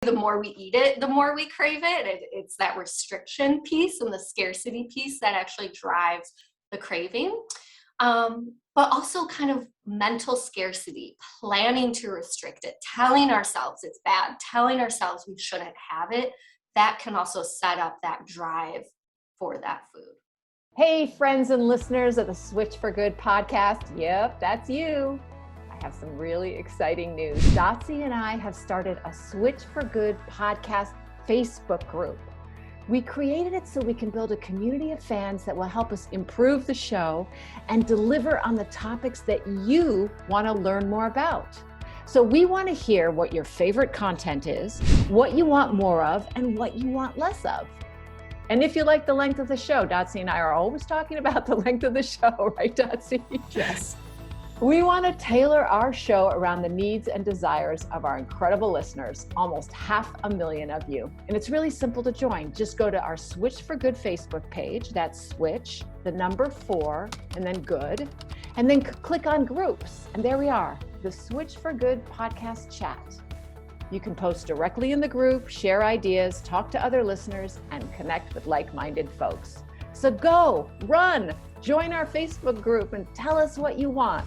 the more we eat it, the more we crave it. It's that restriction piece and the scarcity piece that actually drives the craving. But also kind of mental scarcity, planning to restrict it, telling ourselves it's bad, telling ourselves we shouldn't have it. That can also set up that drive for that food. Hey, friends and listeners of the Switch for Good podcast. Yep, that's you. I have some really exciting news. Dotsie and I have started a Switch for Good podcast Facebook group. We created it so we can build a community of fans that will help us improve the show and deliver on the topics that you want to learn more about. So we want to hear what your favorite content is, what you want more of, and what you want less of. And if you like the length of the show, Dotsie and I are always talking about the length of the show, right, Dotsie? Yes. We want to tailor our show around the needs and desires of our incredible listeners, almost 500,000 of you. And it's really simple to join. Just go to our Switch for Good Facebook page. That's Switch, the number 4, and then Good. And then click on Groups. And there we are, the Switch for Good podcast chat. You can post directly in the group, share ideas, talk to other listeners, and connect with like-minded folks. So go, run, join our Facebook group and tell us what you want.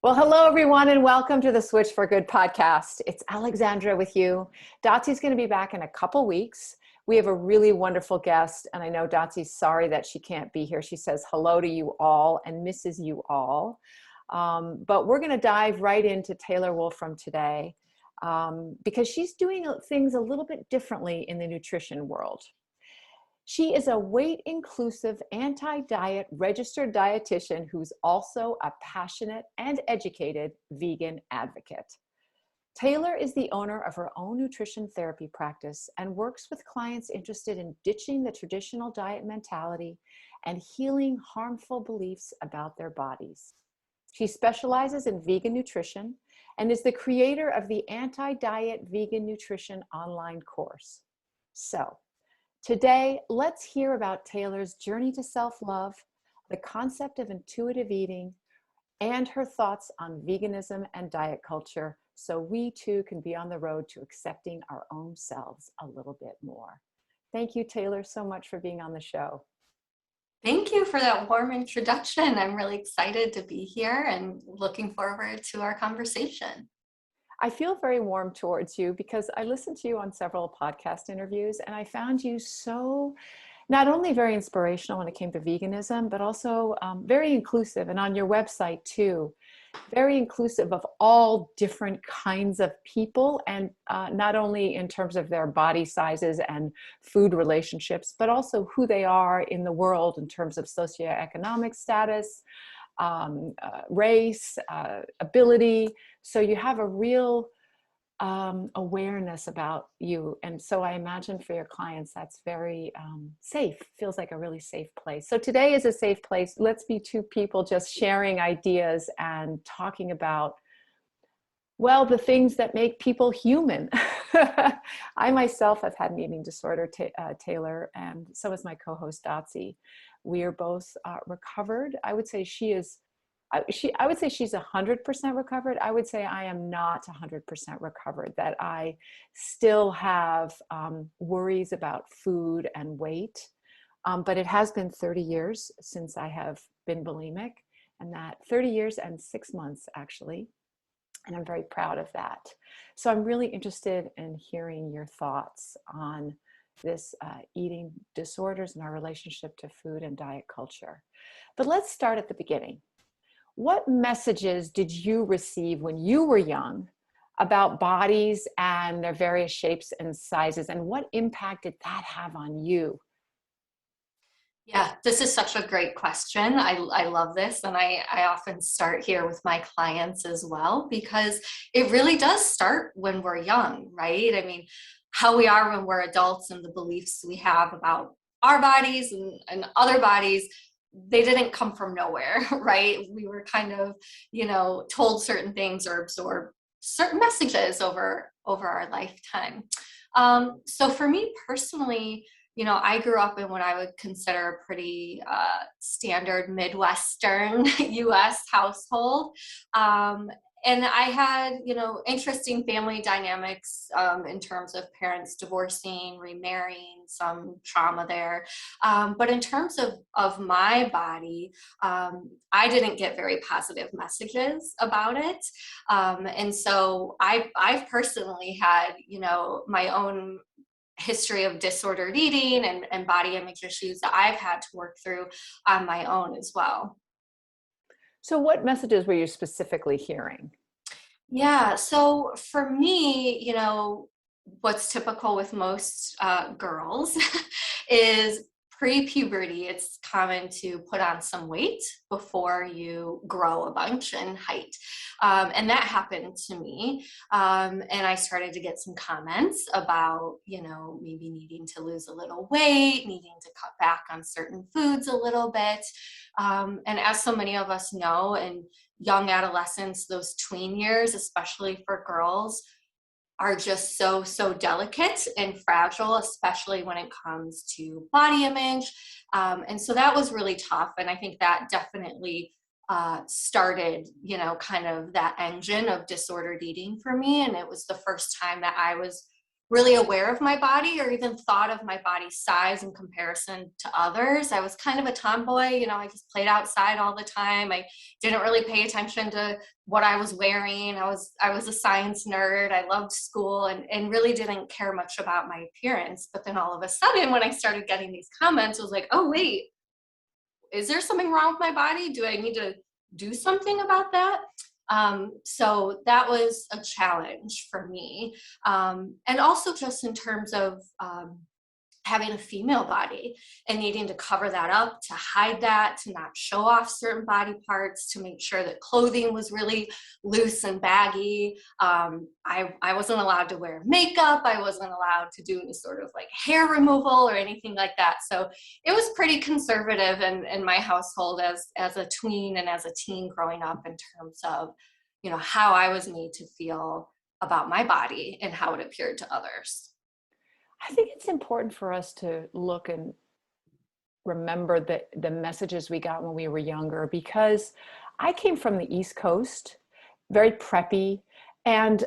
Well, hello, everyone, and welcome to the Switch for Good podcast. It's Alexandra with you. Dotsie's going to be back in a couple weeks. We have a really wonderful guest, and I know Dotsie's sorry that she can't be here. She says hello to you all and misses you all. But we're going to dive right into Taylor Wolfram today because she's doing things a little bit differently in the nutrition world. She is a weight-inclusive, anti-diet registered dietitian who's also a passionate and educated vegan advocate. Taylor is the owner of her own nutrition therapy practice and works with clients interested in ditching the traditional diet mentality and healing harmful beliefs about their bodies. She specializes in vegan nutrition and is the creator of the Anti-Diet Vegan Nutrition online course. So, today, let's hear about Taylor's journey to self-love, the concept of intuitive eating, and her thoughts on veganism and diet culture, so we too can be on the road to accepting our own selves a little bit more. Thank you, Taylor, so much for being on the show. Thank you for that warm introduction. I'm really excited to be here and looking forward to our conversation. I feel very warm towards you because I listened to you on several podcast interviews and I found you so not only very inspirational when it came to veganism, but also very inclusive, and on your website too, very inclusive of all different kinds of people, and not only in terms of their body sizes and food relationships, but also who they are in the world in terms of socioeconomic status, race, ability. So you have a real awareness about you. And so I imagine for your clients, that's very safe, feels like a really safe place. So today is a safe place. Let's be two people just sharing ideas and talking about, well, the things that make people human. I myself have had an eating disorder, Taylor, and so is my co-host Dotsie. We are both recovered. I would say I would say she's 100% recovered. I would say I am not 100% recovered, that I still have worries about food and weight. But it has been 30 years since I have been bulimic, and that 30 years and 6 months actually. And I'm very proud of that. So I'm really interested in hearing your thoughts on this eating disorders and our relationship to food and diet culture. But let's start at the beginning. What messages did you receive when you were young about bodies and their various shapes and sizes, and what impact did that have on you? Yeah, this is such a great question. I love this. And I often start here with my clients as well, because it really does start when we're young, right? I mean, how we are when we're adults and the beliefs we have about our bodies and other bodies, they didn't come from nowhere, right? We were kind of, told certain things or absorbed certain messages over our lifetime. So for me personally, I grew up in what I would consider a pretty standard Midwestern US household. And I had, interesting family dynamics in terms of parents divorcing, remarrying, some trauma there. But in terms of my body, I didn't get very positive messages about it. And so I've personally had, my own history of disordered eating and body image issues that I've had to work through on my own as well. So what messages were you specifically hearing? Yeah, so for me, what's typical with most girls is pre-puberty, it's common to put on some weight before you grow a bunch in height. And that happened to me. And I started to get some comments about, maybe needing to lose a little weight, needing to cut back on certain foods a little bit. And as so many of us know, and young adolescence, those tween years, especially for girls, are just so delicate and fragile, especially when it comes to body image. And so that was really tough. And I think that definitely started, kind of that engine of disordered eating for me. And it was the first time that I was really aware of my body or even thought of my body size in comparison to others. I was kind of a tomboy, I just played outside all the time. I didn't really pay attention to what I was wearing. I was a science nerd. I loved school and really didn't care much about my appearance. But then all of a sudden, when I started getting these comments, I was like, oh, wait, is there something wrong with my body? Do I need to do something about that? So that was a challenge for me. And also just in terms of having a female body and needing to cover that up, to hide that, to not show off certain body parts, to make sure that clothing was really loose and baggy. I wasn't allowed to wear makeup. I wasn't allowed to do any sort of like hair removal or anything like that. So it was pretty conservative in my household as a tween and as a teen growing up in terms of, how I was made to feel about my body and how it appeared to others. I think it's important for us to look and remember the messages we got when we were younger, because I came from the East Coast, very preppy, and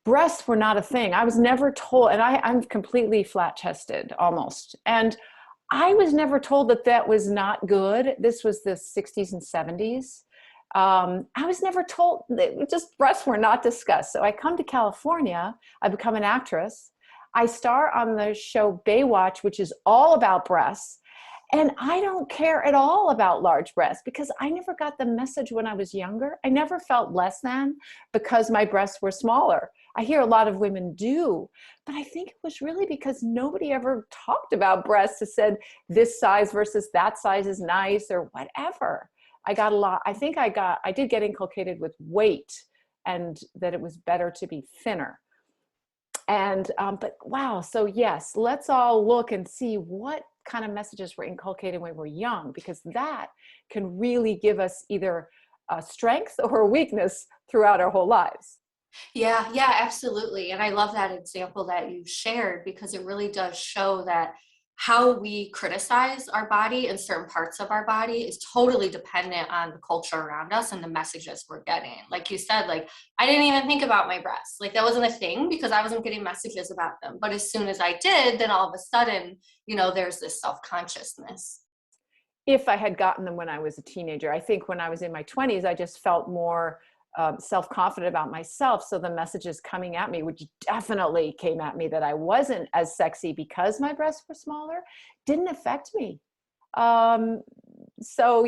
breasts were not a thing. I was never told, and I'm completely flat chested almost. And I was never told that that was not good. This was the 60s and 70s. I was never told that just breasts were not discussed. So I come to California, I become an actress. I star on the show Baywatch, which is all about breasts. And I don't care at all about large breasts because I never got the message when I was younger. I never felt less than because my breasts were smaller. I hear a lot of women do, but I think it was really because nobody ever talked about breasts that said this size versus that size is nice or whatever. I got a lot. I did get inculcated with weight and that it was better to be thinner. And, but wow. So yes, let's all look and see what kind of messages were inculcated when we're young, because that can really give us either a strength or a weakness throughout our whole lives. Yeah, absolutely. And I love that example that you shared because it really does show that how we criticize our body and certain parts of our body is totally dependent on the culture around us and the messages we're getting. Like you said, like I didn't even think about my breasts. Like that wasn't a thing because I wasn't getting messages about them. But as soon as I did, then all of a sudden, there's this self-consciousness. If I had gotten them when I was a teenager, I think when I was in my 20s, I just felt more self-confident about myself. So the messages coming at me, which definitely came at me that I wasn't as sexy because my breasts were smaller, didn't affect me. So,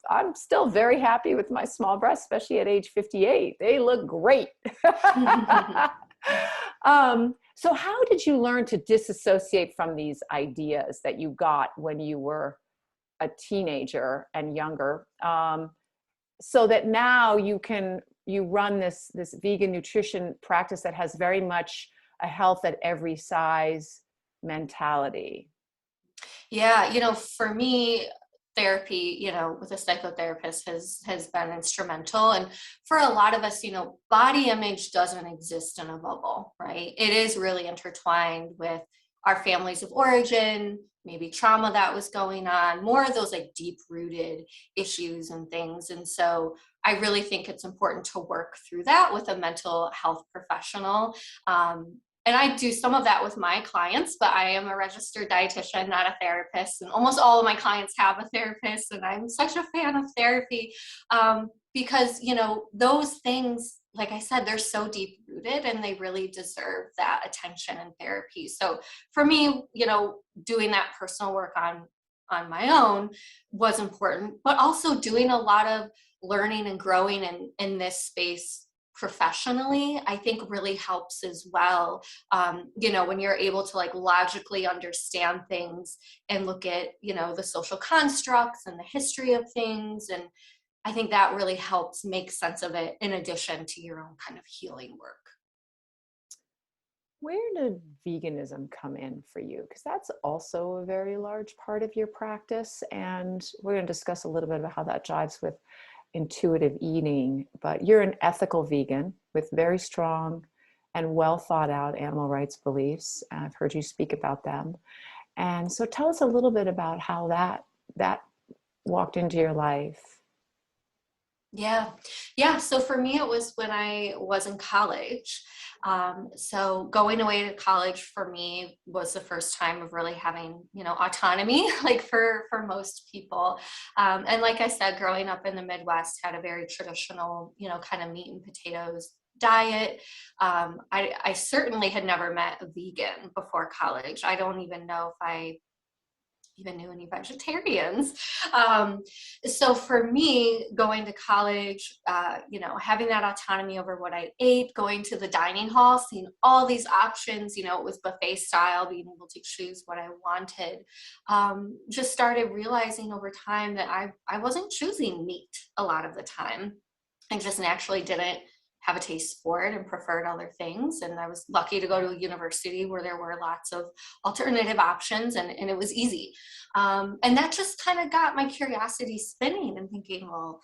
I'm still very happy with my small breasts, especially at age 58. They look great. So how did you learn to disassociate from these ideas that you got when you were a teenager and younger? So that now you run this vegan nutrition practice that has very much a health at every size mentality. Yeah, for me, therapy, with a psychotherapist has been instrumental. And for a lot of us, body image doesn't exist in a bubble, right? It is really intertwined with our families of origin, maybe trauma that was going on, more of those like deep rooted issues and things. And so I really think it's important to work through that with a mental health professional. And I do some of that with my clients, but I am a registered dietitian, not a therapist. And almost all of my clients have a therapist. And I'm such a fan of therapy because, you know, those things, like I said, they're so deep rooted and they really deserve that attention and therapy. So for me, you know, doing that personal work on my own was important, but also doing a lot of learning and growing in this space professionally, I think really helps as well. You know, when you're able to like logically understand things and look at, you know, the social constructs and the history of things. And I think that really helps make sense of it in addition to your own kind of healing work. Where did veganism come in for you? Because that's also a very large part of your practice. And we're going to discuss a little bit about how that jives with intuitive eating. But you're an ethical vegan with very strong and well thought out animal rights beliefs. I've heard you speak about them. And so tell us a little bit about how that walked into your life. Yeah. So for me, it was when I was in college. So going away to college for me was the first time of really having, you know, autonomy, like for most people. And like I said, growing up in the Midwest, had a very traditional, you know, kind of meat and potatoes diet. I certainly had never met a vegan before college. I don't even know if I even knew any vegetarians. So for me, going to college, you know, having that autonomy over what I ate, going to the dining hall, seeing all these options, you know, it was buffet style, being able to choose what I wanted, just started realizing over time that I wasn't choosing meat a lot of the time. I just naturally didn't have a taste for it and preferred other things. And I was lucky to go to a university where there were lots of alternative options and it was easy. And that just kind of got my curiosity spinning and thinking, well,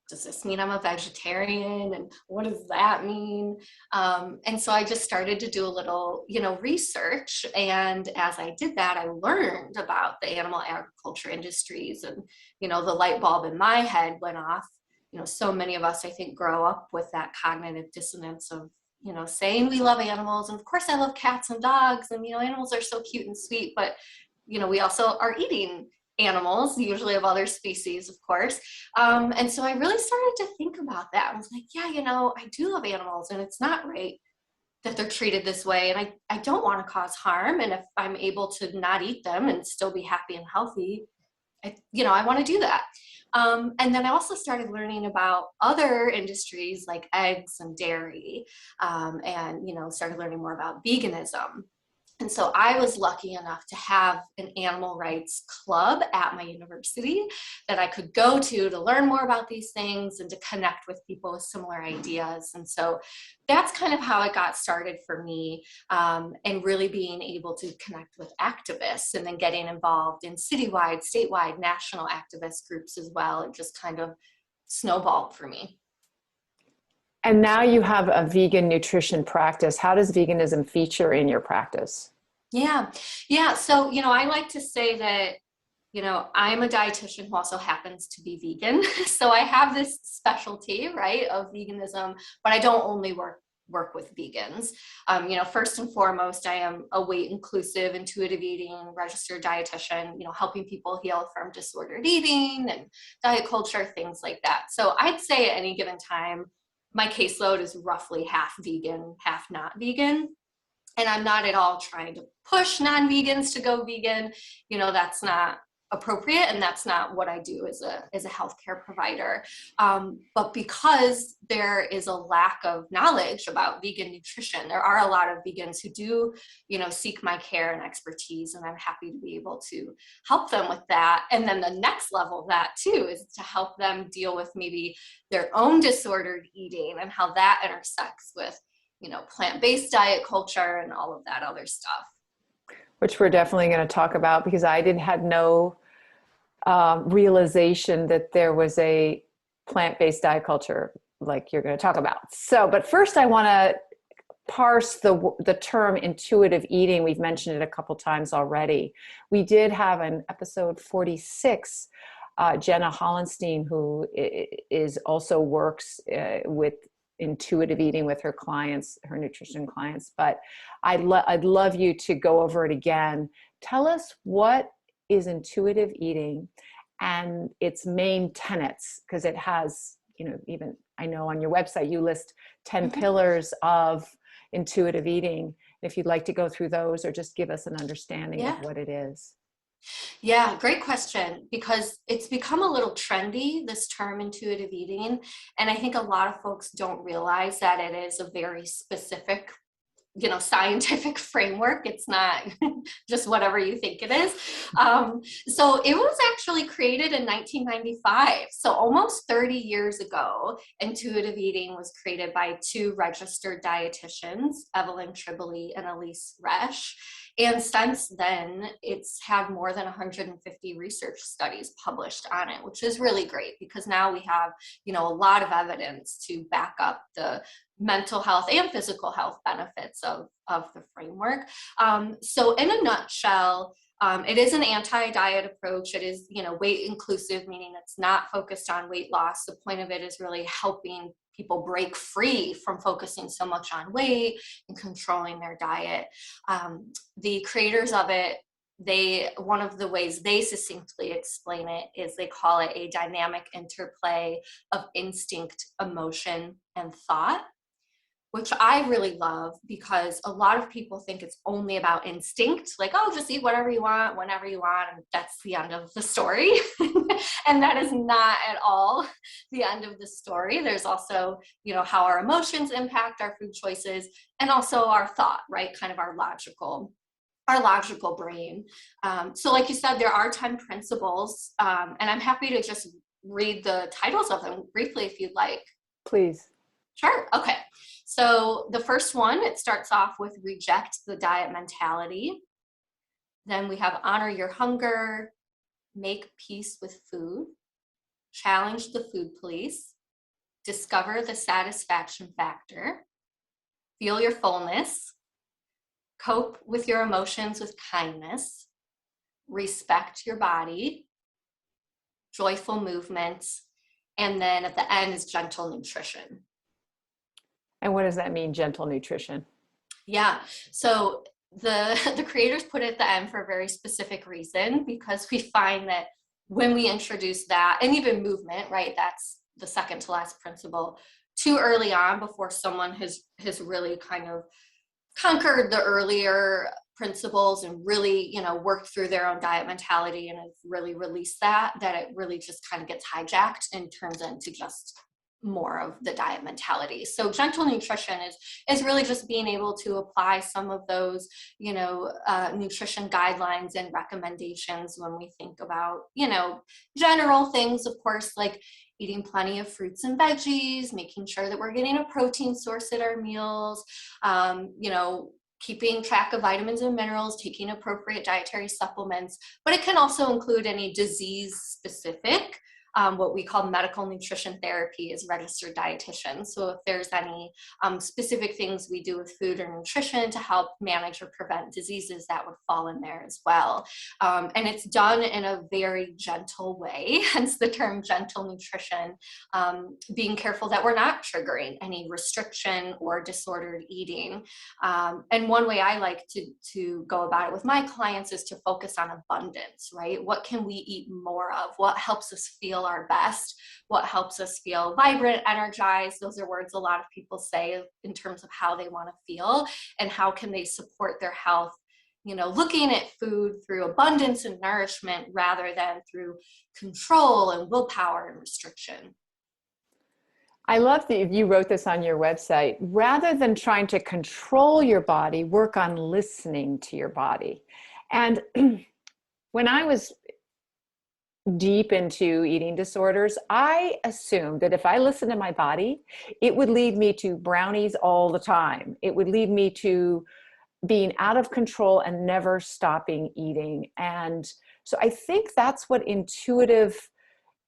does this mean I'm a vegetarian? And what does that mean? And so I just started to do a little, you know, research. And as I did that, I learned about the animal agriculture industries and, you know, the light bulb in my head went off. You know, so many of us, I think, grow up with that cognitive dissonance of, you know, saying we love animals. And of course, I love cats and dogs. And, you know, animals are so cute and sweet. But, you know, we also are eating animals, usually of other species, of course. And so I really started to think about that. I was like, yeah, you know, I do love animals. And it's not right that they're treated this way. And I don't want to cause harm. And if I'm able to not eat them and still be happy and healthy, you know, I want to do that. And then I also started learning about other industries like eggs and dairy, and, you know, started learning more about veganism. And so I was lucky enough to have an animal rights club at my university that I could go to learn more about these things and to connect with people with similar ideas. And so that's kind of how it got started for me, and really being able to connect with activists and then getting involved in citywide, statewide, national activist groups as well. It just kind of snowballed for me. And now you have a vegan nutrition practice. How does veganism feature in your practice? Yeah. So, you know, I like to say that, you know, I'm a dietitian who also happens to be vegan. So I have this specialty, right, of veganism, but I don't only work with vegans. You know, first and foremost, I am a weight inclusive, intuitive eating registered dietitian, you know, helping people heal from disordered eating and diet culture, things like that. So I'd say at any given time, my caseload is roughly half vegan, half not vegan. And I'm not at all trying to push non-vegans to go vegan. You know, that's not appropriate, and that's not what I do as a healthcare provider. But because there is a lack of knowledge about vegan nutrition, there are a lot of vegans who do, you know, seek my care and expertise, and I'm happy to be able to help them with that. And then the next level of that too is to help them deal with maybe their own disordered eating and how that intersects with, you know, plant-based diet culture and all of that other stuff. Which we're definitely going to talk about, because I had no realization that there was a plant-based diet culture like you're going to talk about. So, but first I want to parse the term intuitive eating. We've mentioned it a couple times already. We did have an episode 46, Jenna Hollenstein, who is also works with intuitive eating with her clients, her nutrition clients. But I'd love you to go over it again. Tell us, what is intuitive eating and its main tenets, because it has, even I know on your website you list 10 pillars of intuitive eating. If you'd like to go through those or just give us an understanding of what it is. Yeah, great question, because it's become a little trendy, this term intuitive eating. And I think a lot of folks don't realize that it is a very specific, scientific framework. It's not just whatever you think it is. So it was actually created in 1995. So almost 30 years ago, intuitive eating was created by two registered dietitians, Evelyn Tribole and Elise Resch. And since then, it's had more than 150 research studies published on it, which is really great, because now we have, a lot of evidence to back up the mental health and physical health benefits of the framework. So in a nutshell, it is an anti-diet approach. It is, weight inclusive, meaning it's not focused on weight loss. The point of it is really helping people break free from focusing so much on weight and controlling their diet. The creators of it, one of the ways they succinctly explain it is they call it a dynamic interplay of instinct, emotion, and thought, which I really love, because a lot of people think it's only about instinct, like, oh, just eat whatever you want, whenever you want, and that's the end of the story. And that is not at all the end of the story. There's also, how our emotions impact our food choices, and also our thought, right? Kind of our logical brain. So like you said, there are 10 principles, and I'm happy to just read the titles of them briefly if you'd like. Please. Sure. Okay. So the first one, it starts off with reject the diet mentality. Then we have honor your hunger, make peace with food, challenge the food police, discover the satisfaction factor, feel your fullness, cope with your emotions with kindness, respect your body, joyful movements, and then at the end is gentle nutrition. And what does that mean, gentle nutrition? Yeah, so the creators put it at the end for a very specific reason, because we find that when we introduce that, and even movement, right, that's the second to last principle, too early on, before someone has really kind of conquered the earlier principles and really, worked through their own diet mentality and have really released that it really just kind of gets hijacked and turns into just more of the diet mentality. So gentle nutrition is really just being able to apply some of those, nutrition guidelines and recommendations when we think about, general things, of course, like eating plenty of fruits and veggies, making sure that we're getting a protein source at our meals, keeping track of vitamins and minerals, taking appropriate dietary supplements, but it can also include any disease specific, what we call medical nutrition therapy as registered dietitians. So if there's any specific things we do with food or nutrition to help manage or prevent diseases, that would fall in there as well. And it's done in a very gentle way, hence the term gentle nutrition, being careful that we're not triggering any restriction or disordered eating. And one way I like to go about it with my clients is to focus on abundance, right? What can we eat more of? What helps us feel our best? What helps us feel vibrant, energized? Those are words a lot of people say in terms of how they want to feel and how can they support their health, looking at food through abundance and nourishment rather than through control and willpower and restriction. I love that you wrote this on your website. Rather than trying to control your body, work on listening to your body. And when I was deep into eating disorders, I assumed that if I listened to my body, it would lead me to brownies all the time. It would lead me to being out of control and never stopping eating. And so I think that's what intuitive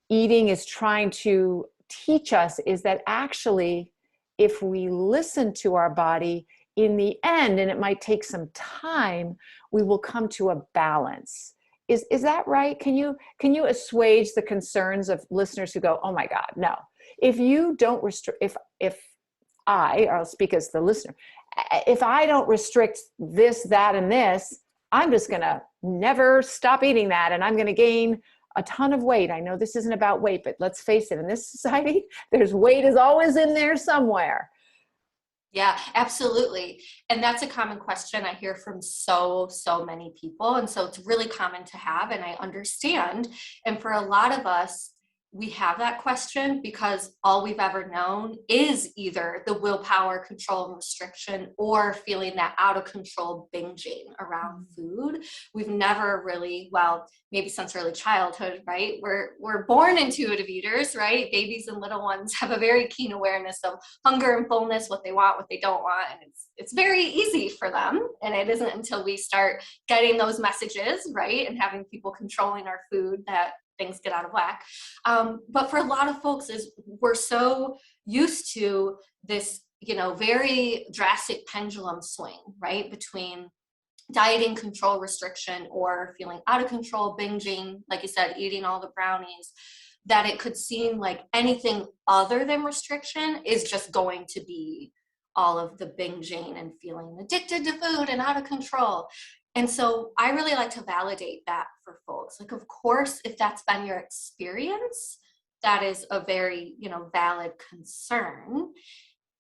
eating is trying to teach us, is that actually, if we listen to our body, in the end, and it might take some time, we will come to a balance. Is that right? Can you assuage the concerns of listeners who go, oh my God, no. If you don't restrict, if I, or I'll speak as the listener, if I don't restrict this, that, and this, I'm just going to never stop eating that. And I'm going to gain a ton of weight. I know this isn't about weight, but let's face it, in this society, there's weight is always in there somewhere. Yeah, absolutely. And that's a common question I hear from so many people. And so it's really common to have, and I understand. And for a lot of us, we have that question because all we've ever known is either the willpower, control, and restriction, or feeling that out of control binging around food. We've never really, well, maybe since early childhood, right? We're born intuitive eaters, right? Babies and little ones have a very keen awareness of hunger and fullness, what they want, what they don't want. And it's very easy for them. And it isn't until we start getting those messages, right? And having people controlling our food that things get out of whack. But for a lot of folks, we're so used to this, very drastic pendulum swing, right? Between dieting, control, restriction, or feeling out of control, binging, like you said, eating all the brownies, that it could seem like anything other than restriction is just going to be all of the binging and feeling addicted to food and out of control. And so I really like to validate that for folks. Like, of course, if that's been your experience, that is a very, valid concern.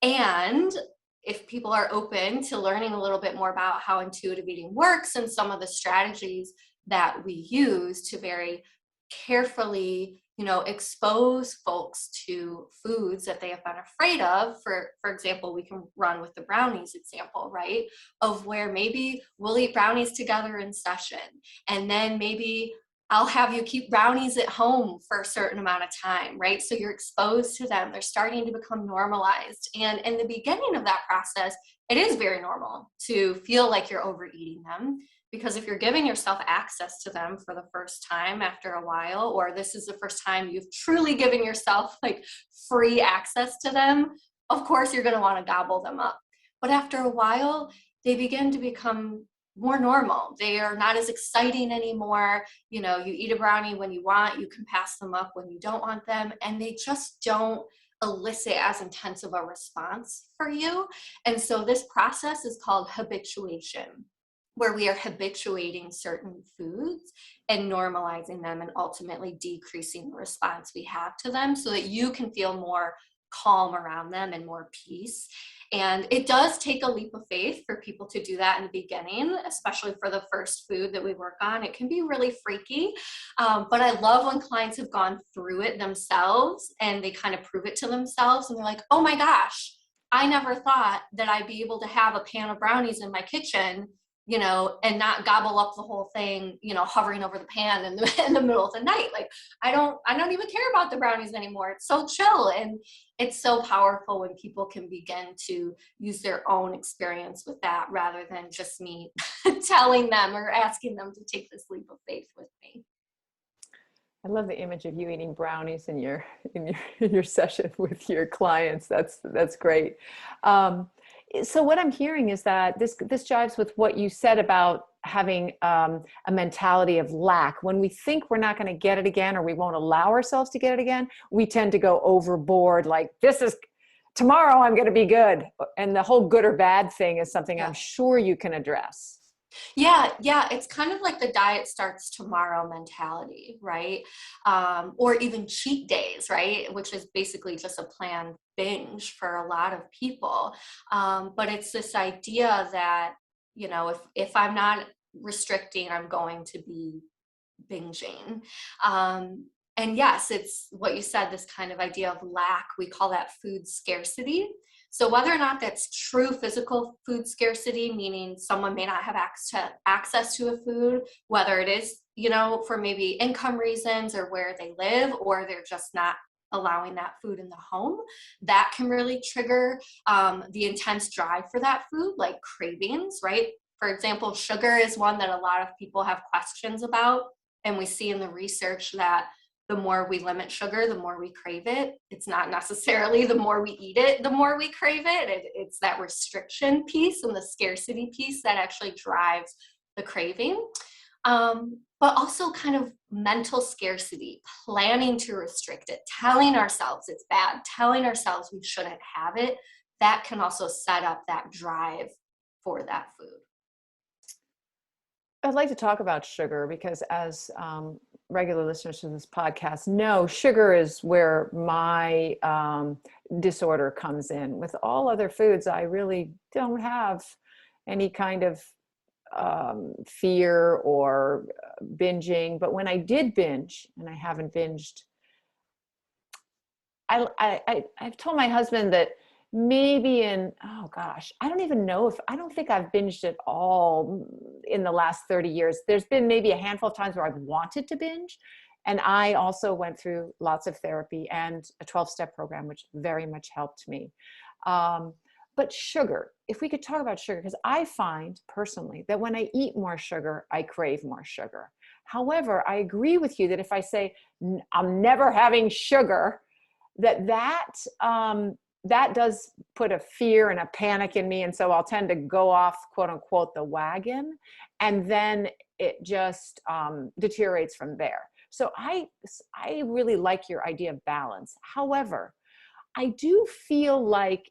And if people are open to learning a little bit more about how intuitive eating works and some of the strategies that we use to very carefully, expose folks to foods that they have been afraid of. For example, we can run with the brownies example, right? Of where maybe we'll eat brownies together in session, and then maybe I'll have you keep brownies at home for a certain amount of time, right? So you're exposed to them. They're starting to become normalized. And in the beginning of that process, it is very normal to feel like you're overeating them, because if you're giving yourself access to them for the first time after a while, or this is the first time you've truly given yourself like free access to them, of course you're going to want to gobble them up. But after a while, they begin to become more normal. They are not as exciting anymore. You eat a brownie when you want, you can pass them up when you don't want them, and they just don't elicit as intense of a response for you. And so this process is called habituation, where we are habituating certain foods and normalizing them and ultimately decreasing the response we have to them so that you can feel more calm around them and more peace. And it does take a leap of faith for people to do that in the beginning, especially for the first food that we work on. It can be really freaky, but I love when clients have gone through it themselves and they kind of prove it to themselves and they're like, oh my gosh, I never thought that I'd be able to have a pan of brownies in my kitchen, and not gobble up the whole thing, hovering over the pan in the middle of the night. Like, I don't even care about the brownies anymore. It's so chill. And it's so powerful when people can begin to use their own experience with that rather than just me telling them or asking them to take this leap of faith with me. I love the image of you eating brownies in your session with your clients. That's great. So what I'm hearing is that this jives with what you said about having a mentality of lack. When we think we're not going to get it again, or we won't allow ourselves to get it again, we tend to go overboard. Like, tomorrow I'm going to be good. And the whole good or bad thing is something I'm sure you can address. Yeah. It's kind of like the diet starts tomorrow mentality, right? Or even cheat days, right? Which is basically just a planned binge for a lot of people. But it's this idea that, if I'm not restricting, I'm going to be binging. And yes, it's what you said, this kind of idea of lack. We call that food scarcity. So whether or not that's true physical food scarcity, meaning someone may not have access to a food, whether it is, for maybe income reasons or where they live, or they're just not allowing that food in the home, that can really trigger the intense drive for that food, like cravings, right? For example, sugar is one that a lot of people have questions about. And we see in the research that the more we limit sugar, the more we crave it. It's not necessarily the more we eat it, the more we crave it. It's that restriction piece and the scarcity piece that actually drives the craving. But also kind of mental scarcity, planning to restrict it, telling ourselves it's bad, telling ourselves we shouldn't have it. That can also set up that drive for that food. I'd like to talk about sugar because as regular listeners to this podcast know, sugar is where my disorder comes in. With all other foods, I really don't have any kind of fear or binging. But when I did binge, and I haven't binged, I've told my husband that maybe oh gosh, I don't think I've binged at all in the last 30 years. There's been maybe a handful of times where I've wanted to binge. And I also went through lots of therapy and a 12-step program, which very much helped me. But sugar, if we could talk about sugar, because I find personally that when I eat more sugar, I crave more sugar. However, I agree with you that if I say I'm never having sugar, that does put a fear and a panic in me. And so I'll tend to go off, quote unquote, the wagon. And then it just deteriorates from there. So I really like your idea of balance. However, I do feel like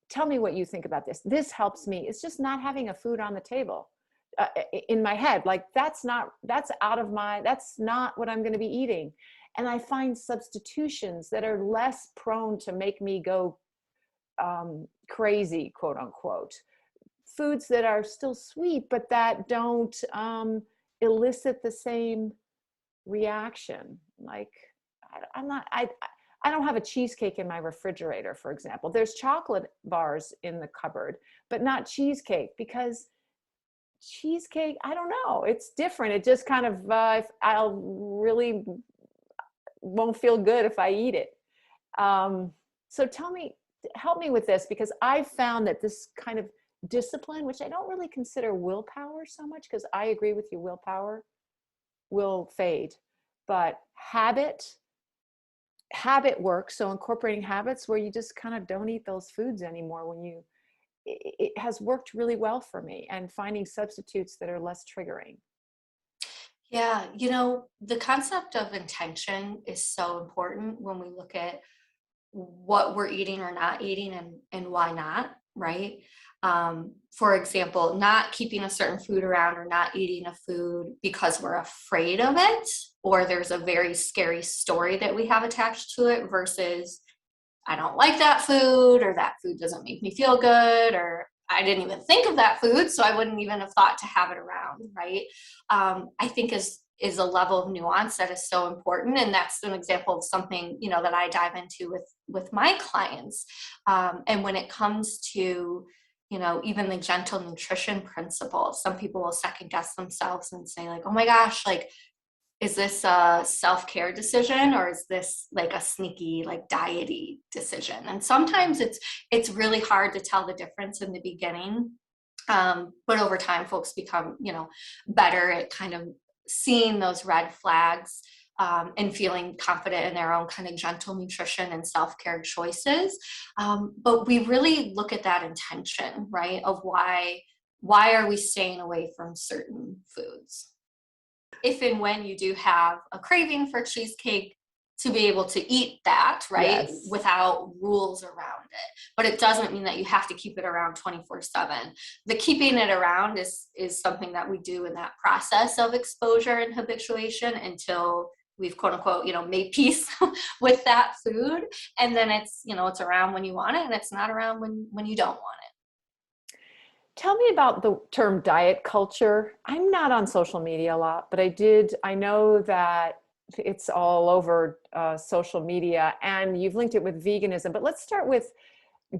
tell me what you think about this. This helps me. It's just not having a food on the table in my head. Like that's not what I'm going to be eating. And I find substitutions that are less prone to make me go crazy, quote unquote. Foods that are still sweet, but that don't elicit the same reaction. Like I don't have a cheesecake in my refrigerator, for example. There's chocolate bars in the cupboard, but not cheesecake, because cheesecake, I don't know, it's different. It just kind of, I'll really won't feel good if I eat it. So help me with this, because I've found that this kind of discipline, which I don't really consider willpower so much, because I agree with you, willpower will fade, but habit works. So incorporating habits where you just kind of don't eat those foods anymore it has worked really well for me, and finding substitutes that are less triggering. Yeah, the concept of intention is so important when we look at what we're eating or not eating and why not, right? For example, not keeping a certain food around or not eating a food because we're afraid of it, or there's a very scary story that we have attached to it, versus I don't like that food, or that food doesn't make me feel good, or I didn't even think of that food, so I wouldn't even have thought to have it around, right? I think is a level of nuance that is so important. And that's an example of something, that I dive into with my clients. And when it comes to, even the gentle nutrition principle, some people will second guess themselves and say like, oh my gosh, like, is this a self-care decision, or is this like a sneaky, like diety decision? And sometimes it's really hard to tell the difference in the beginning. But over time, folks become, better at kind of seeing those red flags and feeling confident in their own kind of gentle nutrition and self-care choices. But we really look at that intention, right? Of why are we staying away from certain foods? If and when you do have a craving for cheesecake, to be able to eat that, right? Yes. Without rules around it. But it doesn't mean that you have to keep it around 24/7. The keeping it around is something that we do in that process of exposure and habituation until we've, quote unquote, made peace with that food. And then it's around when you want it, and it's not around when you don't want it. Tell me about the term diet culture. I'm not on social media a lot, but I know that it's all over social media, and you've linked it with veganism, but let's start with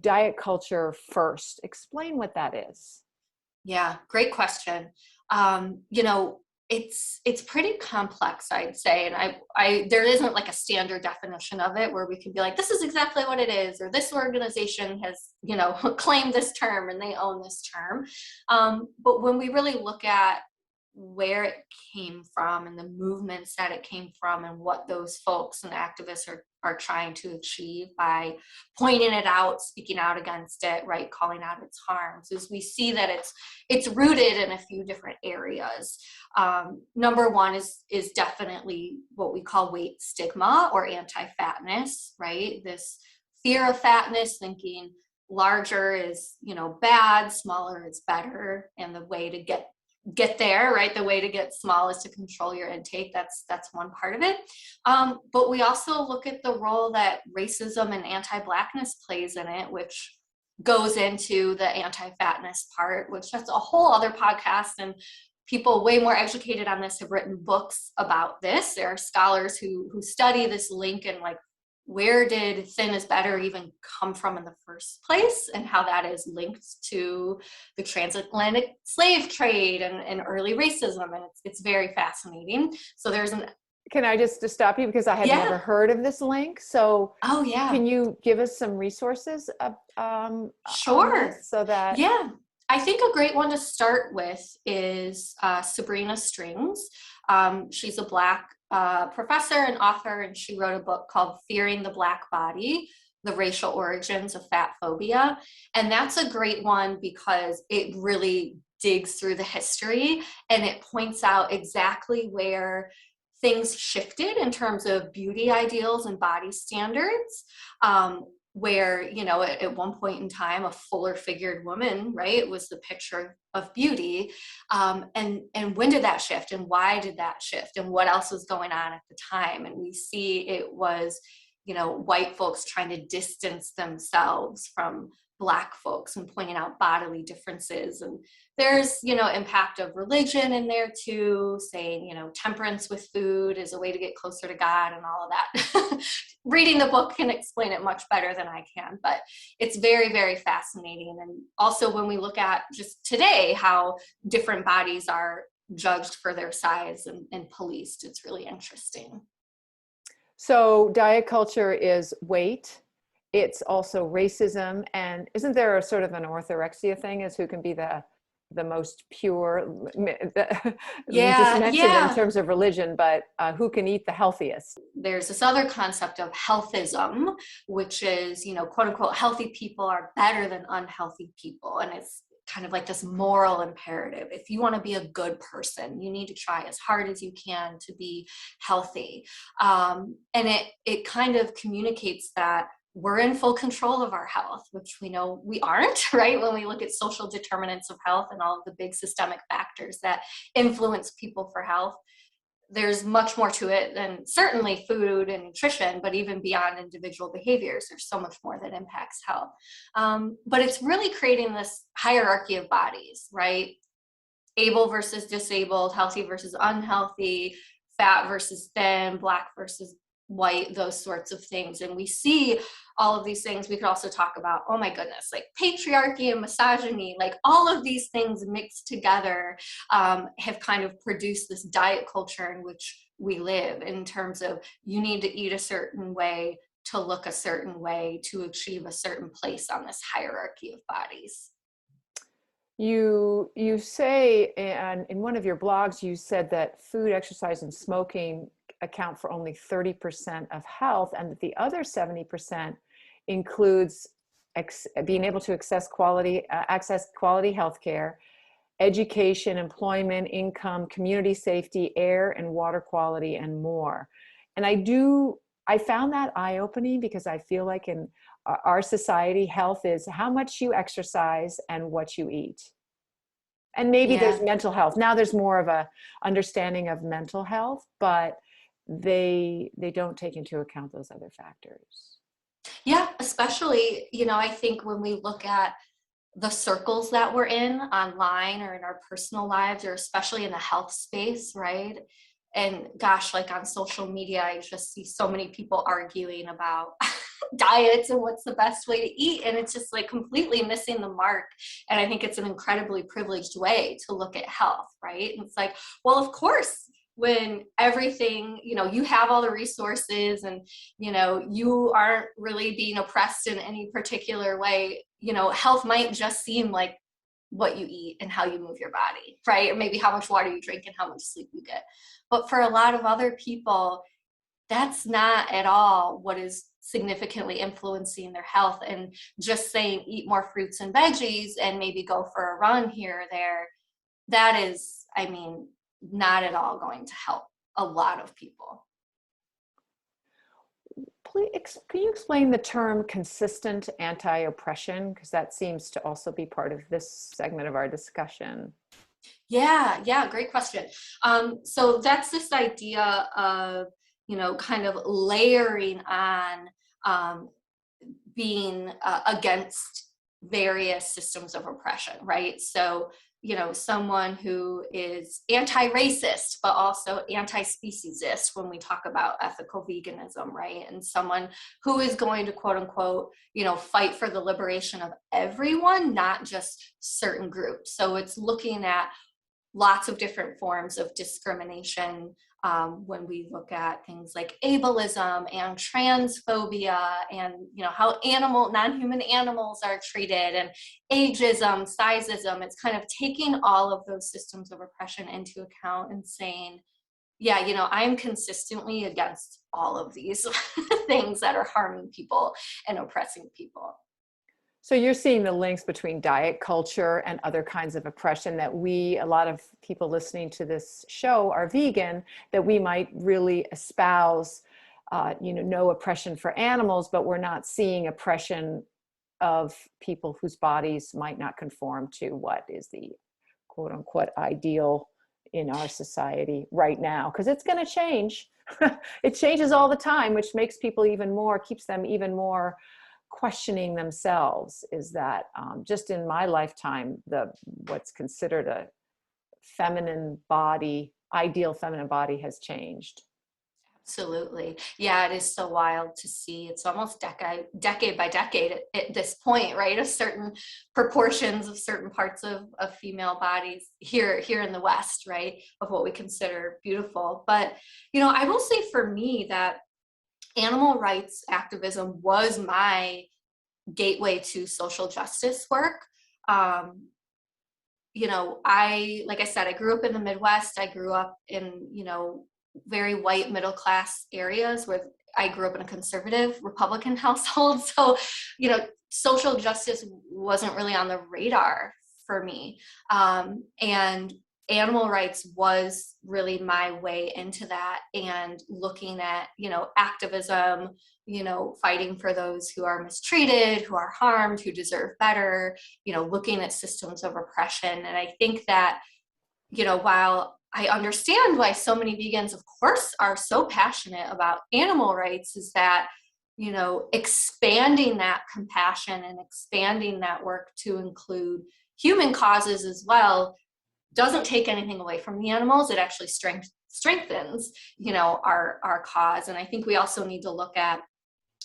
diet culture first. Explain what that is. Yeah, great question. It's pretty complex, I'd say. And I there isn't like a standard definition of it where we can be like, this is exactly what it is, or this organization has, claimed this term and they own this term. But when we really look at where it came from and the movements that it came from and what those folks and activists are trying to achieve by pointing it out, speaking out against it, right, calling out its harms, is we see that it's rooted in a few different areas. Number one is definitely what we call weight stigma or anti-fatness, right? This fear of fatness, thinking larger is, bad, smaller is better, and the way to get there, right? The way to get small is to control your intake. That's one part of it. But we also look at the role that racism and anti-Blackness plays in it, which goes into the anti-fatness part, which that's a whole other podcast. And people way more educated on this have written books about this. There are scholars who study this link and like, where did thin is better even come from in the first place, and how that is linked to the transatlantic slave trade and early racism. And it's very fascinating. So there's Can I just stop you, because I had never heard of this link. So can you give us some resources? Sure. So that. Yeah. I think a great one to start with is Sabrina Strings. She's a Black professor and author, and she wrote a book called Fearing the Black Body, The Racial Origins of Fat Phobia. And that's a great one because it really digs through the history and it points out exactly where things shifted in terms of beauty ideals and body standards. Where, at one point in time, a fuller figured woman, right, was the picture of beauty. And when did that shift, and why did that shift, and what else was going on at the time? And we see it was, white folks trying to distance themselves from Black folks and pointing out bodily differences. And there's, impact of religion in there too, saying, temperance with food is a way to get closer to God and all of that. Reading the book can explain it much better than I can, but it's very, very fascinating. And also when we look at just today, how different bodies are judged for their size and policed, it's really interesting. So diet culture is weight. It's also racism. And isn't there a sort of an orthorexia thing, as who can be the most pure, just mentioned in terms of religion, but who can eat the healthiest? There's this other concept of healthism, which is, quote unquote, healthy people are better than unhealthy people. And it's kind of like this moral imperative. If you want to be a good person, you need to try as hard as you can to be healthy. And it kind of communicates that we're in full control of our health, which we know we aren't, right? When we look at social determinants of health and all of the big systemic factors that influence people for health, there's much more to it than certainly food and nutrition, but even beyond individual behaviors, there's so much more that impacts health. But it's really creating this hierarchy of bodies, right? Able versus disabled, healthy versus unhealthy, fat versus thin, Black versus white, those sorts of things. And we see all of these things. We could also talk about, oh my goodness, like patriarchy and misogyny, like all of these things mixed together have kind of produced this diet culture in which we live, in terms of you need to eat a certain way to look a certain way to achieve a certain place on this hierarchy of bodies. You say, and in one of your blogs, you said that food, exercise, and smoking account for only 30% of health, and that the other 70% includes being able to access quality healthcare, education, employment, income, community safety, air and water quality, and more. And I found that eye-opening, because I feel like in our society, health is how much you exercise and what you eat. And maybe there's mental health. Now there's more of a understanding of mental health, but they don't take into account those other factors. Yeah, especially, I think when we look at the circles that we're in online or in our personal lives, or especially in the health space, right? And gosh, like on social media, I just see so many people arguing about diets and what's the best way to eat. And it's just like completely missing the mark. And I think it's an incredibly privileged way to look at health, right? And it's like, well, of course, when everything, you have all the resources and, you aren't really being oppressed in any particular way, health might just seem like what you eat and how you move your body, right? Or maybe how much water you drink and how much sleep you get. But for a lot of other people, that's not at all what is significantly influencing their health. And just saying eat more fruits and veggies and maybe go for a run here or there, that is, I mean, not at all going to help a lot of people. Please, can you explain the term consistent anti-oppression? Because that seems to also be part of this segment of our discussion. Yeah, great question. So that's this idea of, kind of layering on being against various systems of oppression, right? So, someone who is anti-racist, but also anti-speciesist when we talk about ethical veganism, right? And someone who is going to quote unquote, fight for the liberation of everyone, not just certain groups. So it's looking at lots of different forms of discrimination when we look at things like ableism and transphobia and how non-human animals are treated, and ageism, sizeism. It's kind of taking all of those systems of oppression into account and saying, yeah, I'm consistently against all of these things that are harming people and oppressing people. So you're seeing the links between diet culture and other kinds of oppression that a lot of people listening to this show are vegan, that we might really espouse, no oppression for animals, but we're not seeing oppression of people whose bodies might not conform to what is the quote unquote ideal in our society right now, because it's going to change. It changes all the time, which makes people keeps them even more questioning themselves. Is that just in my lifetime, what's considered a ideal feminine body has changed. Absolutely. Yeah, it is so wild to see. It's almost decade by decade at this point, right? Of certain proportions of certain parts of female bodies here in the West, right? Of what we consider beautiful. But, I will say for me that animal rights activism was my gateway to social justice work. Like I said, I grew up in the Midwest. I grew up in, very white middle class areas where I grew up in a conservative Republican household. So, social justice wasn't really on the radar for me. And animal rights was really my way into that, and looking at, activism, fighting for those who are mistreated, who are harmed, who deserve better, looking at systems of oppression. And I think that, while I understand why so many vegans, of course, are so passionate about animal rights, is that, expanding that compassion and expanding that work to include human causes as well doesn't take anything away from the animals. It actually strengthens, our cause. And I think we also need to look at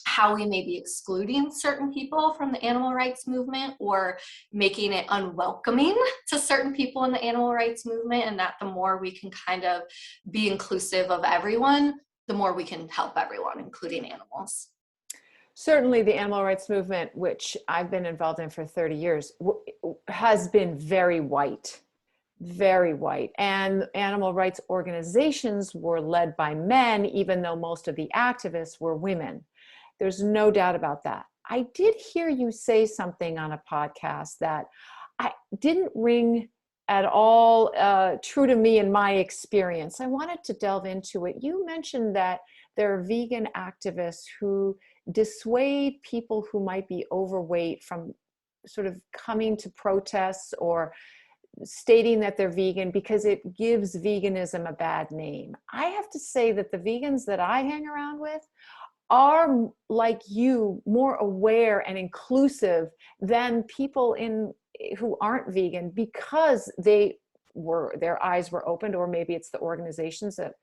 how we may be excluding certain people from the animal rights movement, or making it unwelcoming to certain people in the animal rights movement. And that the more we can kind of be inclusive of everyone, the more we can help everyone, including animals. Certainly the animal rights movement, which I've been involved in for 30 years, has been very white. Very white. And animal rights organizations were led by men, even though most of the activists were women. There's no doubt about that. I did hear you say something on a podcast that I didn't ring at all true to me in my experience. I wanted to delve into it. You mentioned that there are vegan activists who dissuade people who might be overweight from sort of coming to protests or stating that they're vegan because it gives veganism a bad name. I have to say that the vegans that I hang around with are, like you, more aware and inclusive than people who aren't vegan, because their eyes were opened, or maybe it's the organizations that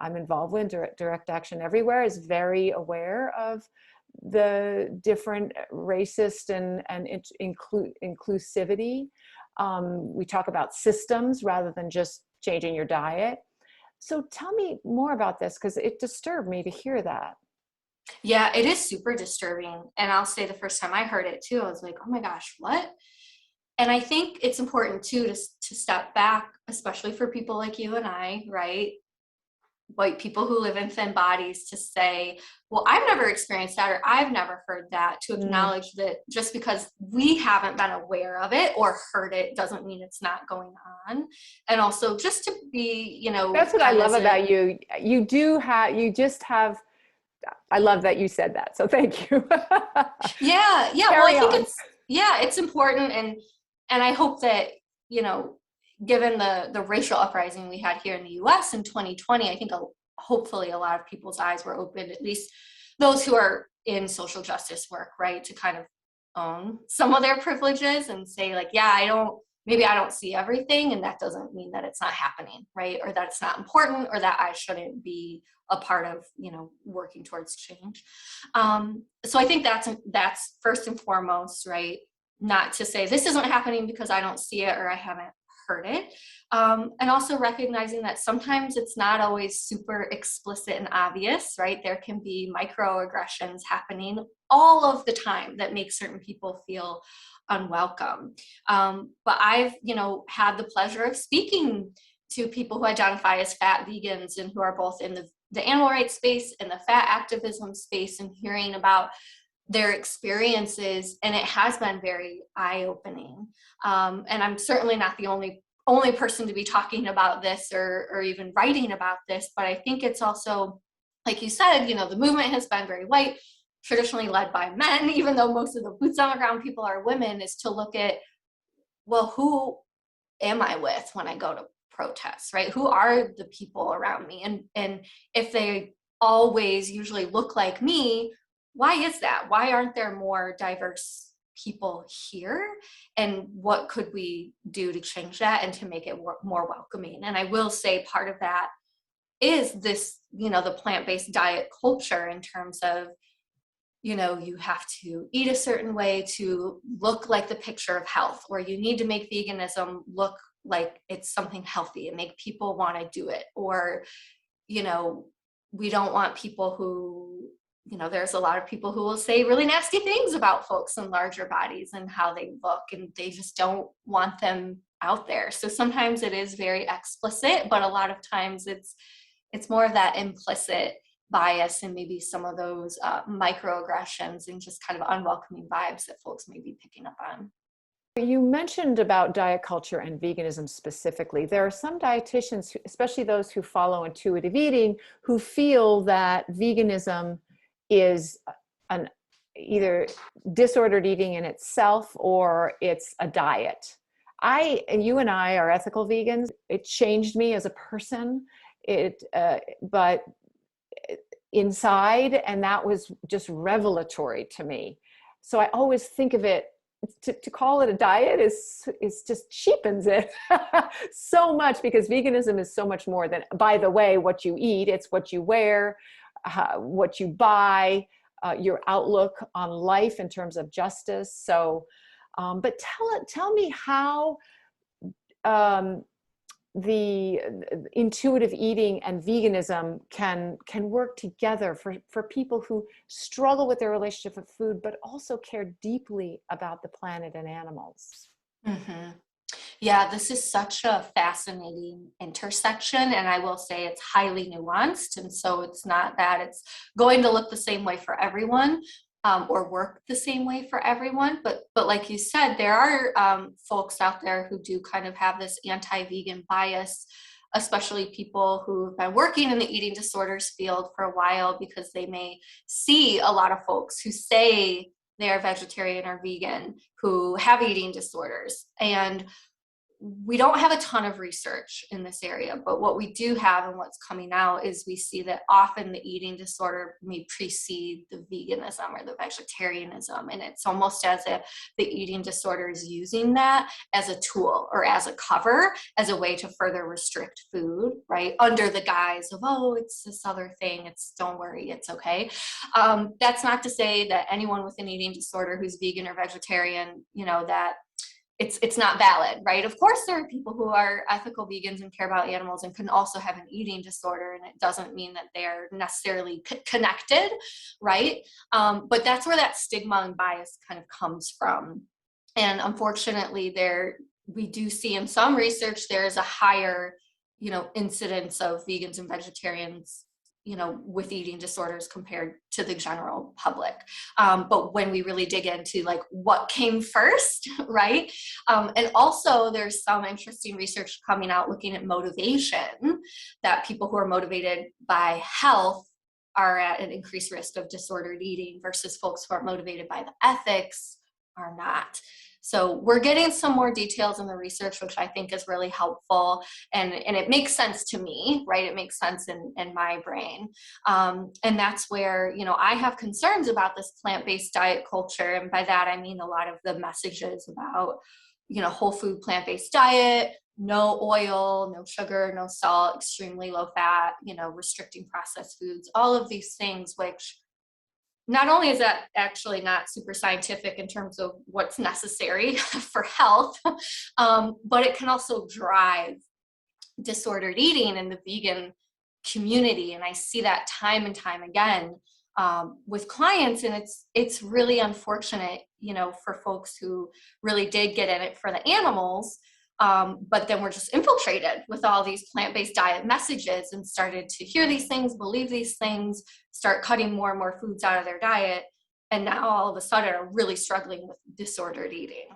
I'm involved with. Direct Action Everywhere is very aware of the different racist and inclusivity. We talk about systems rather than just changing your diet. So tell me more about this, because it disturbed me to hear that. Yeah, it is super disturbing. And I'll say the first time I heard it too, I was like, oh my gosh, what? And I think it's important too to step back, especially for people like you and I, right? White people who live in thin bodies, to say, well, I've never experienced that, or I've never heard that, to acknowledge that just because we haven't been aware of it or heard it doesn't mean it's not going on. And also just to be, That's what I love about you. You just have, I love that you said that. So thank you. Yeah. Well, Carry I think on. it's important. And I hope that, given the racial uprising we had here in the US in 2020, I think hopefully a lot of people's eyes were opened, at least those who are in social justice work, right, to kind of own some of their privileges and say, like, yeah, maybe I don't see everything, and that doesn't mean that it's not happening, right, or that it's not important, or that I shouldn't be a part of, working towards change. So I think that's first and foremost, right? Not to say this isn't happening because I don't see it or I haven't heard it. And also recognizing that sometimes it's not always super explicit and obvious, right? There can be microaggressions happening all of the time that make certain people feel unwelcome. But I've, had the pleasure of speaking to people who identify as fat vegans and who are both in the animal rights space and the fat activism space, and hearing about their experiences, and it has been very eye-opening. And I'm certainly not the only person to be talking about this or even writing about this, but I think it's also, like you said, the movement has been very white, traditionally led by men, even though most of the boots on the ground people are women, is to look at, well, who am I with when I go to protests, right? Who are the people around me? And if they always usually look like me, why is that? Why aren't there more diverse people here? And what could we do to change that and to make it more welcoming? And I will say part of that is this, the plant-based diet culture, in terms of, you have to eat a certain way to look like the picture of health, or you need to make veganism look like it's something healthy and make people want to do it. Or, we don't want people who, there's a lot of people who will say really nasty things about folks in larger bodies and how they look, and they just don't want them out there. So sometimes it is very explicit, but a lot of times it's more of that implicit bias and maybe some of those microaggressions and just kind of unwelcoming vibes that folks may be picking up on. You mentioned about diet culture and veganism specifically. There are some dietitians, especially those who follow intuitive eating, who feel that veganism is either disordered eating in itself or it's a diet. And you and I are ethical vegans. It changed me as a person. But inside, and that was just revelatory to me. So I always think of it, to call it a diet is just cheapens it so much, because veganism is so much more than, by the way, what you eat. It's what you wear, what you buy, your outlook on life in terms of justice. So, but tell me how the intuitive eating and veganism can work together for people who struggle with their relationship with food, but also care deeply about the planet and animals. Mm-hmm. Yeah, this is such a fascinating intersection, and I will say it's highly nuanced. And so it's not that it's going to look the same way for everyone, or work the same way for everyone. But like you said, there are folks out there who do kind of have this anti-vegan bias, especially people who've been working in the eating disorders field for a while, because they may see a lot of folks who say they're vegetarian or vegan who have eating disorders. And we don't have a ton of research in this area, but what we do have and what's coming out is we see that often the eating disorder may precede the veganism or the vegetarianism. And it's almost as if the eating disorder is using that as a tool or as a cover, as a way to further restrict food, right? Under the guise of, oh, it's this other thing. Don't worry, it's okay. That's not to say that anyone with an eating disorder who's vegan or vegetarian, that it's not valid, right? Of course, there are people who are ethical vegans and care about animals and can also have an eating disorder, and it doesn't mean that they're necessarily connected, right? But that's where that stigma and bias kind of comes from. And unfortunately, we do see in some research there is a higher, incidence of vegans and vegetarians, with eating disorders compared to the general public. But when we really dig into like what came first, right? And also there's some interesting research coming out looking at motivation, that people who are motivated by health are at an increased risk of disordered eating versus folks who are motivated by the ethics are not. So we're getting some more details in the research, which I think is really helpful. And it makes sense to me, right? It makes sense in my brain. And that's where, I have concerns about this plant-based diet culture. And by that, I mean a lot of the messages about, whole food plant-based diet, no oil, no sugar, no salt, extremely low fat, restricting processed foods, all of these things, which not only is that actually not super scientific in terms of what's necessary for health, but it can also drive disordered eating in the vegan community. And I see that time and time again with clients. And it's really unfortunate, for folks who really did get in it for the animals. But then we're just infiltrated with all these plant-based diet messages and started to hear these things, believe these things, start cutting more and more foods out of their diet. And now all of a sudden are really struggling with disordered eating.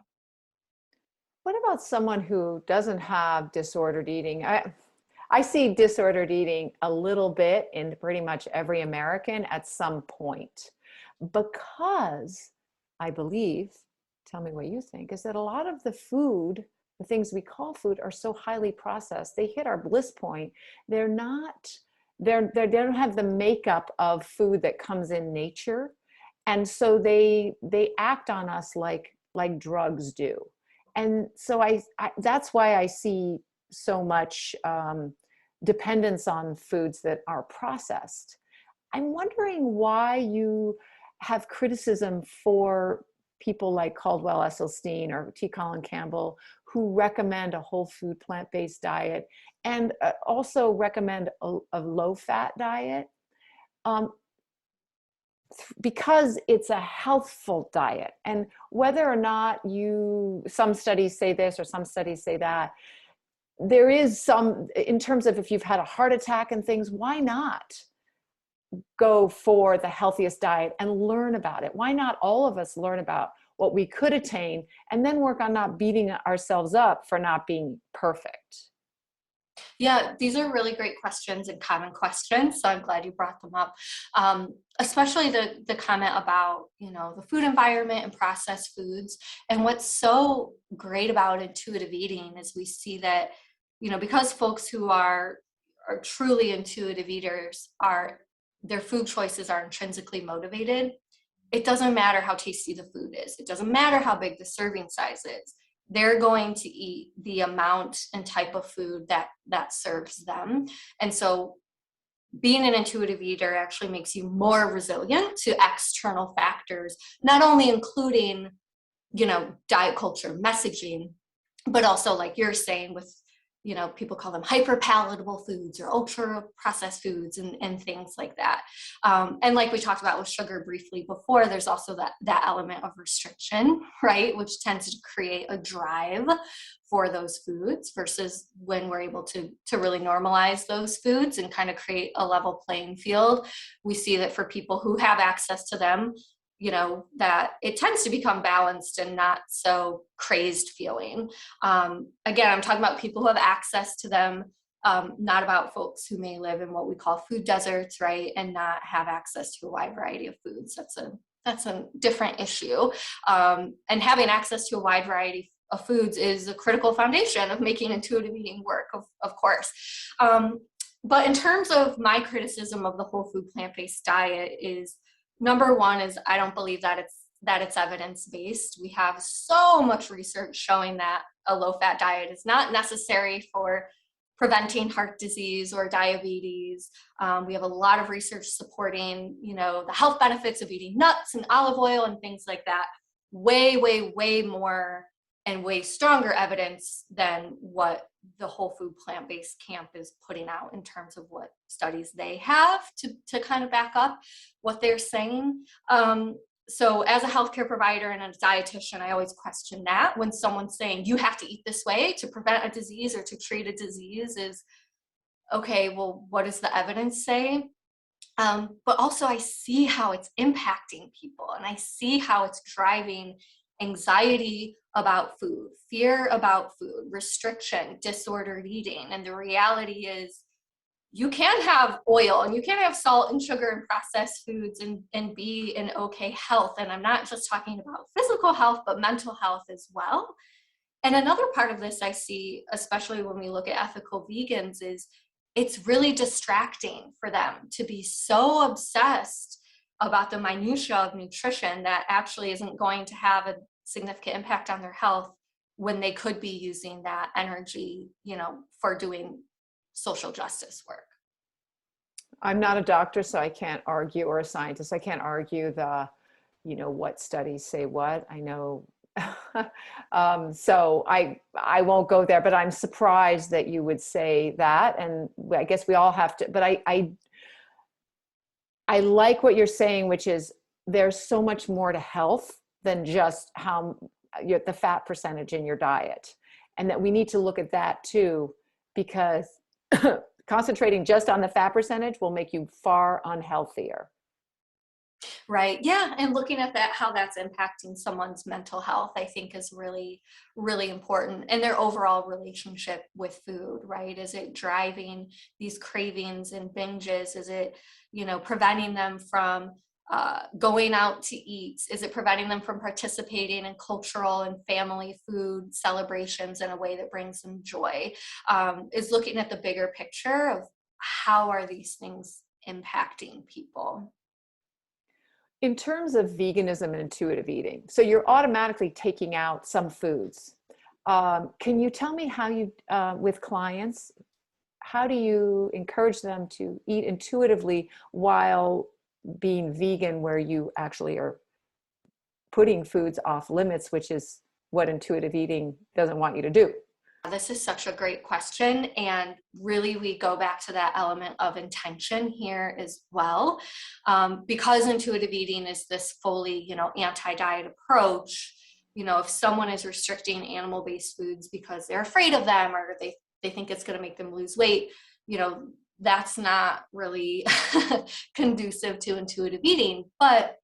What about someone who doesn't have disordered eating? I see disordered eating a little bit in pretty much every American at some point, because I believe, tell me what you think, is that a lot of the food, the things we call food, are so highly processed. They hit our bliss point. They don't have the makeup of food that comes in nature. And so they act on us like drugs do. And so that's why I see so much dependence on foods that are processed. I'm wondering why you have criticism for people like Caldwell Esselstyn or T. Colin Campbell, who recommend a whole food plant-based diet and also recommend a low-fat diet. Because it's a healthful diet. And whether or not some studies say this or some studies say that, there is some, in terms of if you've had a heart attack and things, why not go for the healthiest diet and learn about it? Why not all of us learn about what we could attain and then work on not beating ourselves up for not being perfect? Yeah, these are really great questions and common questions. So I'm glad you brought them up. Especially the comment about, the food environment and processed foods. And what's so great about intuitive eating is we see that, because folks who are truly intuitive eaters their food choices are intrinsically motivated. It doesn't matter how tasty the food is. It doesn't matter how big the serving size is. They're going to eat the amount and type of food that serves them. And so being an intuitive eater actually makes you more resilient to external factors, not only including, diet culture messaging, but also like you're saying with, people call them hyper palatable foods or ultra processed foods and things like that. And like we talked about with sugar briefly before, there's also that element of restriction, right? Which tends to create a drive for those foods versus when we're able to really normalize those foods and kind of create a level playing field. We see that for people who have access to them, that it tends to become balanced and not so crazed feeling. Again, I'm talking about people who have access to them, not about folks who may live in what we call food deserts, right? And not have access to a wide variety of foods. That's a different issue. And having access to a wide variety of foods is a critical foundation of making intuitive eating work, of course. But in terms of my criticism of the whole food plant-based diet is, number one is I don't believe that it's evidence-based. We have so much research showing that a low-fat diet is not necessary for preventing heart disease or diabetes. We have a lot of research supporting, the health benefits of eating nuts and olive oil and things like that. Way, way, way more and way stronger evidence than what the whole food plant-based camp is putting out in terms of what studies they have to kind of back up what they're saying. So as a healthcare provider and a dietitian, I always question that when someone's saying you have to eat this way to prevent a disease or to treat a disease is, okay, well, what does the evidence say? But also I see how it's impacting people, and I see how it's driving anxiety about food, fear about food, restriction, disordered eating. And the reality is you can have oil and you can have salt and sugar and processed foods and be in okay health. And I'm not just talking about physical health, but mental health as well. And another part of this I see, especially when we look at ethical vegans, is it's really distracting for them to be so obsessed about the minutia of nutrition that actually isn't going to have a significant impact on their health when they could be using that energy, for doing social justice work. I'm not a doctor, so I can't argue, or a scientist. I can't argue what studies say what. I know. So I won't go there, but I'm surprised that you would say that. And I guess we all have to, but I like what you're saying, which is there's so much more to health than just the fat percentage in your diet. And that we need to look at that too, because concentrating just on the fat percentage will make you far unhealthier. Right. Yeah. And looking at that, how that's impacting someone's mental health, I think is really, really important. And their overall relationship with food, right? Is it driving these cravings and binges? Is it, preventing them from going out to eat? Is it preventing them from participating in cultural and family food celebrations in a way that brings them joy? Is looking at the bigger picture of how are these things impacting people. In terms of veganism and intuitive eating, so you're automatically taking out some foods. Can you tell me how you, with clients, how do you encourage them to eat intuitively while being vegan, where you actually are putting foods off limits, which is what intuitive eating doesn't want you to do? This is such a great question. And really, we go back to that element of intention here as well. Because intuitive eating is this fully, anti-diet approach, if someone is restricting animal-based foods because they're afraid of them or they think it's going to make them lose weight, that's not really conducive to intuitive eating. But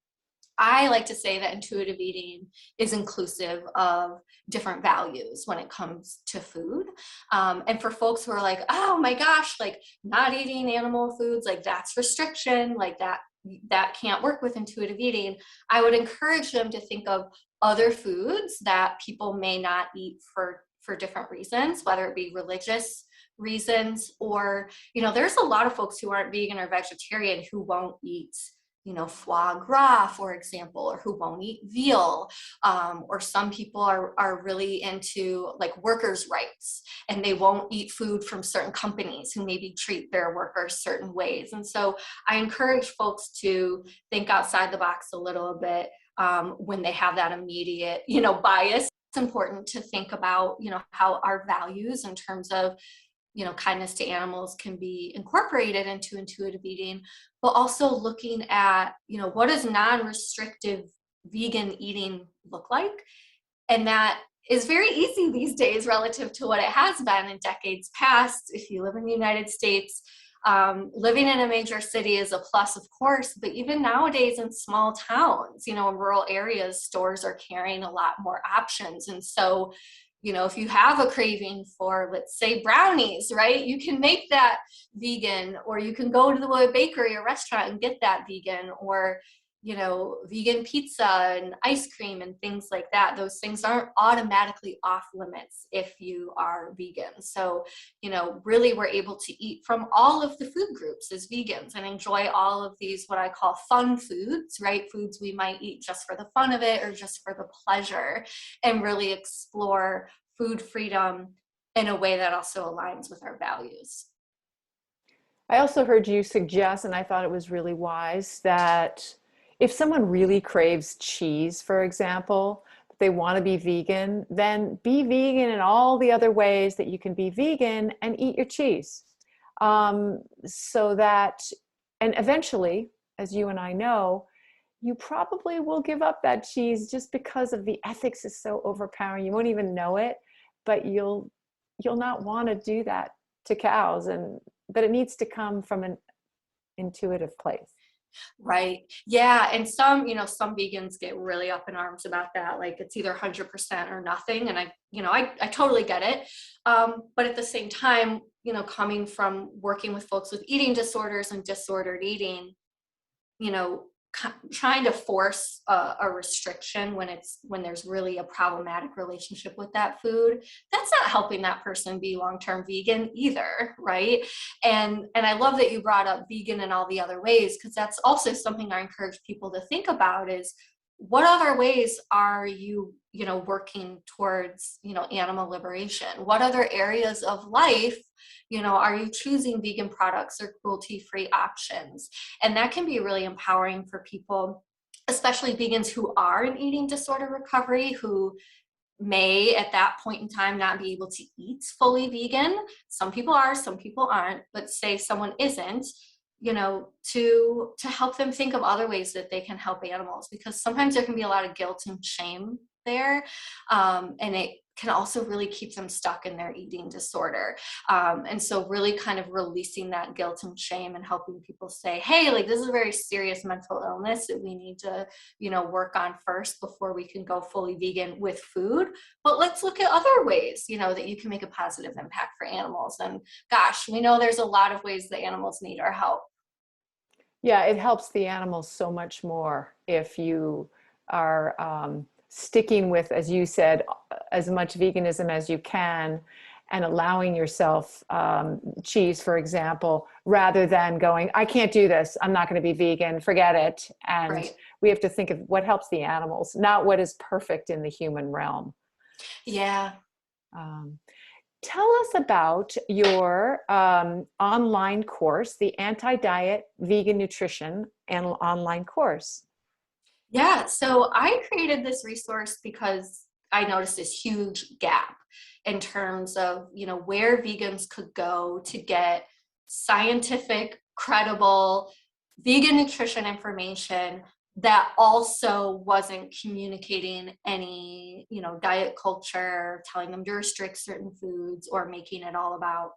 I like to say that intuitive eating is inclusive of different values when it comes to food. And for folks who are like, oh my gosh, like not eating animal foods, like that's restriction, like that can't work with intuitive eating, I would encourage them to think of other foods that people may not eat for different reasons, whether it be religious reasons or, there's a lot of folks who aren't vegan or vegetarian who won't eat foie gras, for example, or who won't eat veal. Or some people are really into like workers' rights and they won't eat food from certain companies who maybe treat their workers certain ways. And so I encourage folks to think outside the box a little bit when they have that immediate, bias. It's important to think about, how our values in terms of kindness to animals can be incorporated into intuitive eating, but also looking at, what does non-restrictive vegan eating look like? And that is very easy these days relative to what it has been in decades past. If you live in the United States, living in a major city is a plus, of course, but even nowadays in small towns, in rural areas, stores are carrying a lot more options. And so if you have a craving for, let's say, brownies, right, you can make that vegan, or you can go to the bakery or restaurant and get that vegan, or, vegan pizza and ice cream and things like that. Those things aren't automatically off limits if you are vegan. So, really we're able to eat from all of the food groups as vegans and enjoy all of these, what I call fun foods, right? Foods we might eat just for the fun of it or just for the pleasure, and really explore food freedom in a way that also aligns with our values. I also heard you suggest, and I thought it was really wise, that if someone really craves cheese, for example, they want to be vegan, then be vegan in all the other ways that you can be vegan and eat your cheese. So that, and eventually, as you and I know, you probably will give up that cheese just because of the ethics is so overpowering. You won't even know it, but you'll not want to do that to cows. And but it needs to come from an intuitive place. Right. Yeah. And some, some vegans get really up in arms about that. Like it's either 100% or nothing. And I totally get it. But at the same time, coming from working with folks with eating disorders and disordered eating, you know, trying to force a restriction when there's really a problematic relationship with that food, that's not helping that person be long-term vegan either, right? And I love that you brought up vegan in all the other ways, because that's also something I encourage people to think about is, what other ways are you working towards animal liberation? What other areas of life are you choosing vegan products or cruelty-free options? And that can be really empowering for people, especially vegans who are in eating disorder recovery, who may at that point in time not be able to eat fully vegan. Some people are, some people aren't, but say someone isn't, to help them think of other ways that they can help animals, because sometimes there can be a lot of guilt and shame there, and it can also really keep them stuck in their eating disorder. And so really kind of releasing that guilt and shame and helping people say, hey, like this is a very serious mental illness that we need to, work on first before we can go fully vegan with food. But let's look at other ways, that you can make a positive impact for animals. And gosh, we know there's a lot of ways that animals need our help. Yeah, it helps the animals so much more if you are sticking with, as you said, as much veganism as you can, and allowing yourself cheese, for example, rather than going, I can't do this, I'm not going to be vegan, forget it. And Right. we have to think of what helps the animals, not what is perfect in the human realm. Yeah. Um, Tell us about your online course, the Anti-Diet Vegan Nutrition and online course. Yeah, so I created this resource because I noticed this huge gap in terms of, where vegans could go to get scientific, credible vegan nutrition information that also wasn't communicating any, diet culture, telling them to restrict certain foods or making it all about,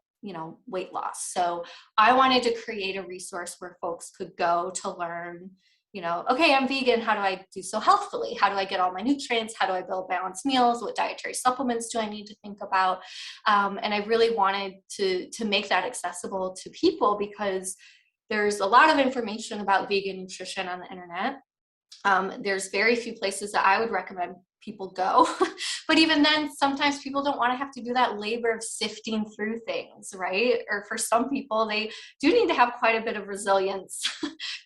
weight loss. So I wanted to create a resource where folks could go to learn, okay, I'm vegan. How do I do so healthfully? How do I get all my nutrients? How do I build balanced meals? What dietary supplements do I need to think about? And I really wanted to make that accessible to people, because there's a lot of information about vegan nutrition on the internet. There's very few places that I would recommend people go. But even then, sometimes people don't want to have to do that labor of sifting through things, right? Or for some people, they do need to have quite a bit of resilience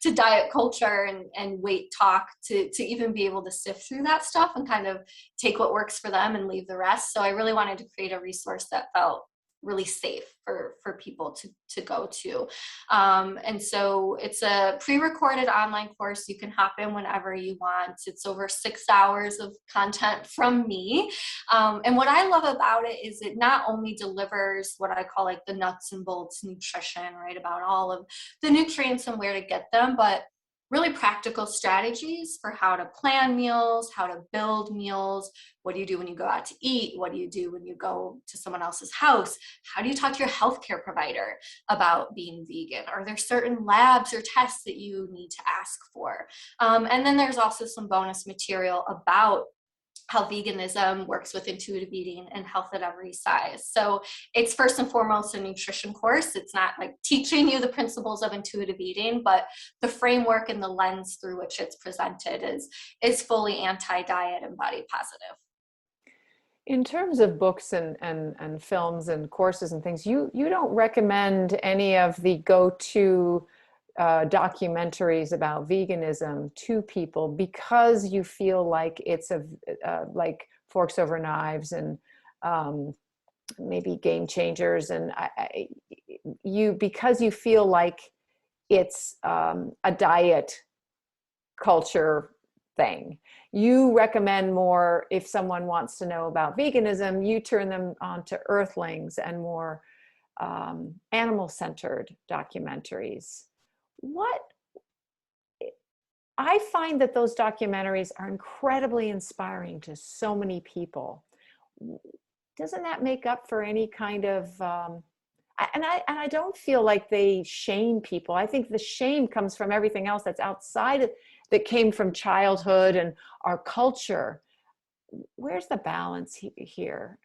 to diet culture and weight talk to even be able to sift through that stuff and kind of take what works for them and leave the rest. So I really wanted to create a resource that felt really safe for people to go to. And so it's a pre-recorded online course. You can hop in whenever you want. It's over 6 hours of content from me. And what I love about it is it not only delivers what I call like the nuts and bolts nutrition, right, about all of the nutrients and where to get them, but really practical strategies for how to plan meals, how to build meals. What do you do when you go out to eat? What do you do when you go to someone else's house? How do you talk to your healthcare provider about being vegan? Are there certain labs or tests that you need to ask for? And then there's also some bonus material about how veganism works with intuitive eating and health at every size. So it's first and foremost a nutrition course. It's not like teaching you the principles of intuitive eating, but the framework and the lens through which it's presented is fully anti-diet and body positive. In terms of books and films and courses and things, you don't recommend any of the go-to documentaries about veganism to people because you feel like it's like Forks Over Knives and maybe Game Changers, and because you feel like it's a diet culture thing. You recommend more, if someone wants to know about veganism, you turn them on to Earthlings and more animal-centered documentaries. What I find that those documentaries are incredibly inspiring to so many people. Doesn't that make up for any kind of and I don't feel like they shame people. I think the shame comes from everything else that's outside of, that came from childhood and our culture. Where's the balance here?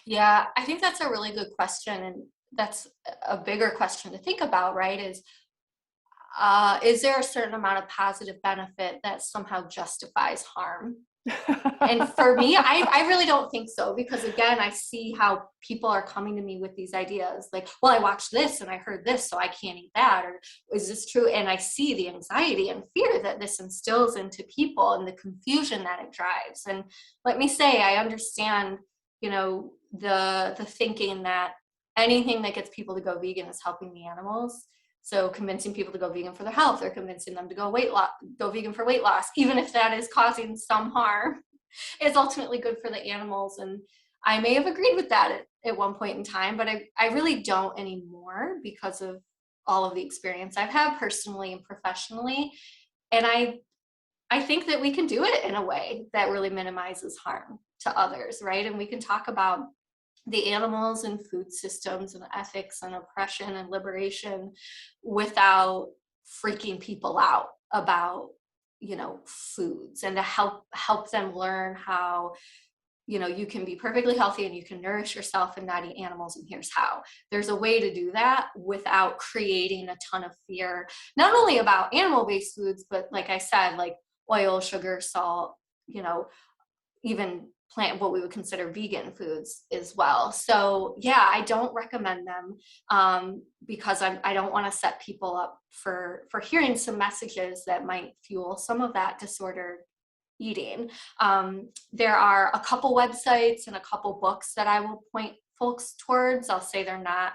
Yeah, I think that's a really good question. And that's a bigger question to think about, right? Is there a certain amount of positive benefit that somehow justifies harm? And for me, I really don't think so, because again, I see how people are coming to me with these ideas like, well, I watched this and I heard this, so I can't eat that, or is this true? And I see the anxiety and fear that this instills into people and the confusion that it drives. And let me say, I understand, the thinking that anything that gets people to go vegan is helping the animals. So convincing people to go vegan for their health, or convincing them to go vegan for weight loss, even if that is causing some harm, is ultimately good for the animals. And I may have agreed with that at one point in time, but I really don't anymore, because of all of the experience I've had personally and professionally. And I think that we can do it in a way that really minimizes harm to others, right? And we can talk about the animals and food systems and ethics and oppression and liberation without freaking people out about, foods, and to help them learn how, you can be perfectly healthy and you can nourish yourself and not eat animals. And here's how. There's a way to do that without creating a ton of fear, not only about animal-based foods, but like I said, like oil, sugar, salt, even plant, what we would consider vegan foods as well. So yeah, I don't recommend them, because I don't want to set people up for hearing some messages that might fuel some of that disordered eating. There are a couple websites and a couple books that I will point folks towards. I'll say they're not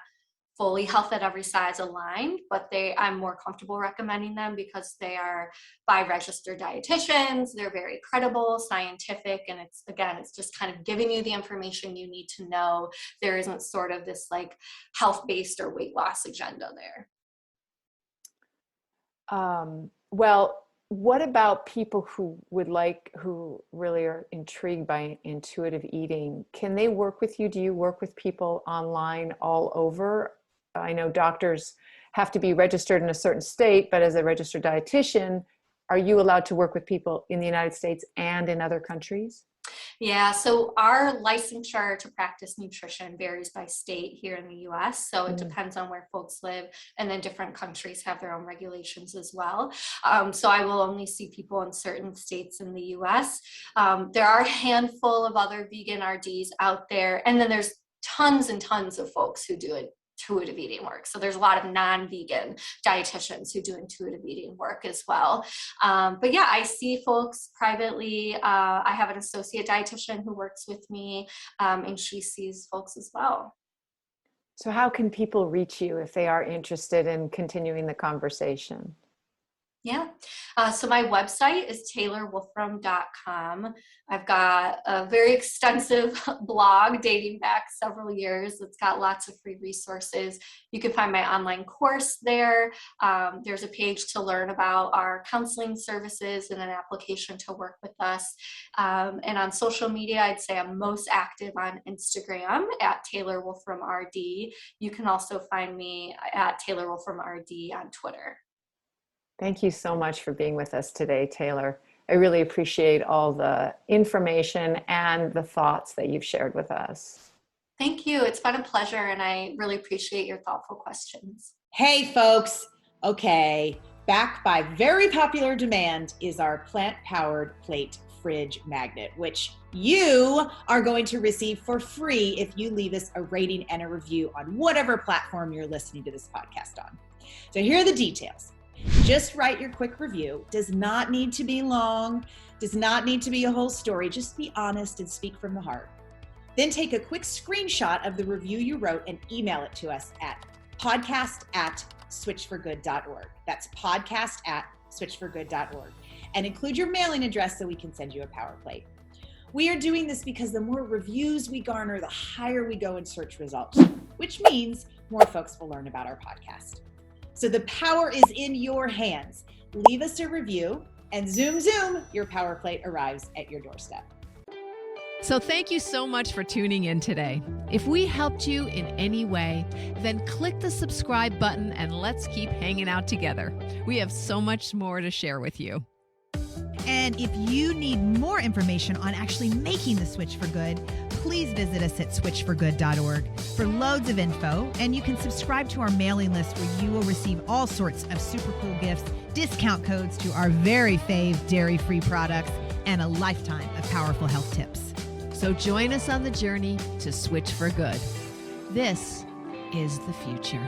fully health at every size aligned, but I'm more comfortable recommending them because they are by registered dietitians. They're very credible, scientific, and it's just kind of giving you the information you need to know. There isn't sort of this like health-based or weight loss agenda there. Well, what about people who really are intrigued by intuitive eating? Can they work with you? Do you work with people online all over? I know doctors have to be registered in a certain state, but as a registered dietitian, are you allowed to work with people in the United States and in other countries? Yeah, so our licensure to practice nutrition varies by state here in the US. So it depends on where folks live, and then different countries have their own regulations as well. So I will only see people in certain states in the US. There are a handful of other vegan RDs out there, and then there's tons and tons of folks who do intuitive eating work. So there's a lot of non-vegan dietitians who do intuitive eating work as well. But yeah, I see folks privately. I have an associate dietitian who works with me, and she sees folks as well. So how can people reach you if they are interested in continuing the conversation? Yeah. So my website is taylorwolfram.com. I've got a very extensive blog dating back several years. It's got lots of free resources. You can find my online course there. There's a page to learn about our counseling services and an application to work with us. And on social media, I'd say I'm most active on Instagram at TaylorWolframRD. You can also find me at TaylorWolframRD on Twitter. Thank you so much for being with us today, Taylor. I really appreciate all the information and the thoughts that you've shared with us. Thank you. It's been a pleasure, and I really appreciate your thoughtful questions. Hey, folks. Okay, back by very popular demand is our plant-powered plate fridge magnet, which you are going to receive for free if you leave us a rating and a review on whatever platform you're listening to this podcast on. So here are the details. Just write your quick review. Does not need to be long, does not need to be a whole story. Just be honest and speak from the heart. Then take a quick screenshot of the review you wrote and email it to us at podcast@switchforgood.org. That's podcast@switchforgood.org. And include your mailing address so we can send you a power plate. We are doing this because the more reviews we garner, the higher we go in search results, which means more folks will learn about our podcast. So the power is in your hands. leave us a review, and zoom, zoom, your power plate arrives at your doorstep. So thank you so much for tuning in today. If we helped you in any way, then click the subscribe button and let's keep hanging out together. We have so much more to share with you. And if you need more information on actually making the switch for good, please visit us at switchforgood.org for loads of info. And you can subscribe to our mailing list where you will receive all sorts of super cool gifts, discount codes to our very fave dairy-free products, and a lifetime of powerful health tips. So join us on the journey to switch for good. This is the future.